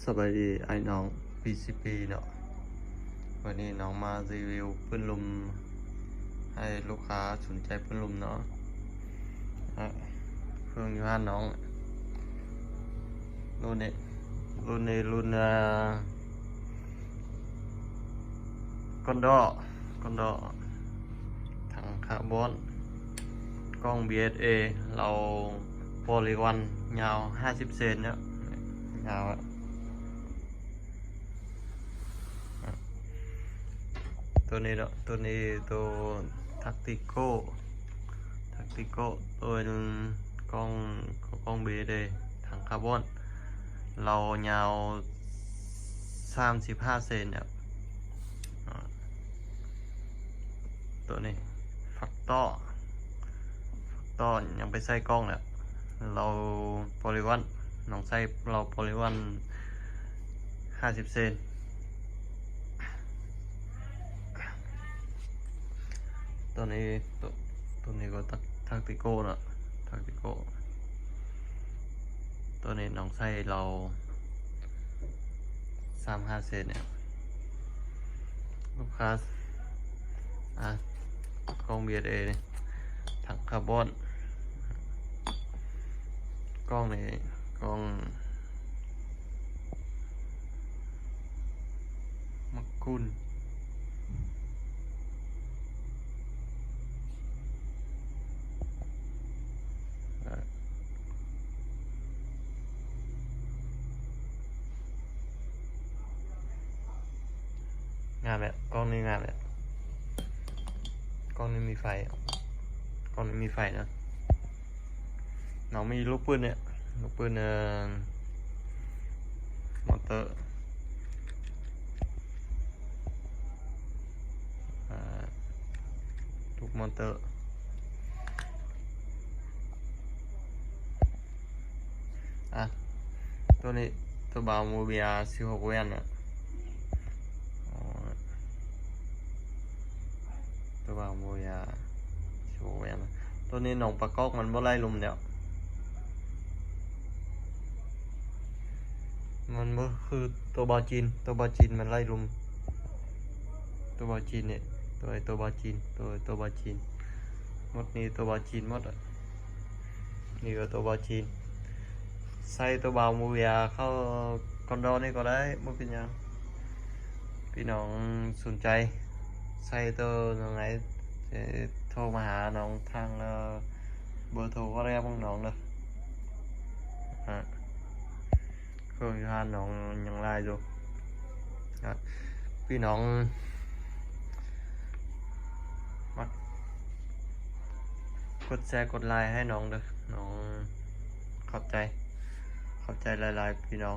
สบายดีไอ้น้อง PCP เนาะวันนี้น้องมารีวิวปืนลมให้ลูกค้าสนใจปืนลมเนาะเครื่องอยู่ห้านน้องรุ่นคอนโดถังคาร์บอนกล้อง BSA เราโพลีวันยาว50 เซนเนี่ยยาวตัวนี้เนาะตัวทักติโก้ตัวหนึ่งกล้อง BSA ถังคาร์บอนเรายาว35 เซนเนี่ยตัวนี้ฟักต้อยังไปใส่กล้องเนี่ยเราโพลีวันน้องใส่เราโพลีวัน50 เซนตัวนี้ก็ทักติโก้เนาะตัวนี้น้องใส่เรา35 เซนเนี่ยลูกค้ากล้อง BSA นี่ถังคาร์บอนกล้องนี่กล้องมักกุนงานแบบกล้องนี้งานแบบกล้องนี้มีไฟนะน้องมีลูกปืนเนี่ยมอเตอร์ลูกมอเตอร์ตัวนี้ตัวบาวโมเบีย16 แวนอ่ะตัวบาวโมเบีย16 แวนตัวนี้หนองประกอบมันบ่ไล่ลมแล้วมันก็คือตัวบาจีนมันไล่ลมตัวบาจีนเนี่ยตัวบาจีนหมดนี่ตัวบาจีนหมดอ่ะนี่ก็ตัวบาจีนใส่ตัวบาวมูเวียเข้าคอนโดนี่ก็ได้ไม่เป็นยังพี่น้องสนใจใส่ตัวน้องไหนโทรมาหาน้องทางเบอร์โทรก็ได้ของน้องเลยเครื่องยูฮานน้องยังไล่อยู่พี่น้องมากดแชร์กดไลค์ให้น้องเด้อน้องขอบใจหลายๆพี่น้อง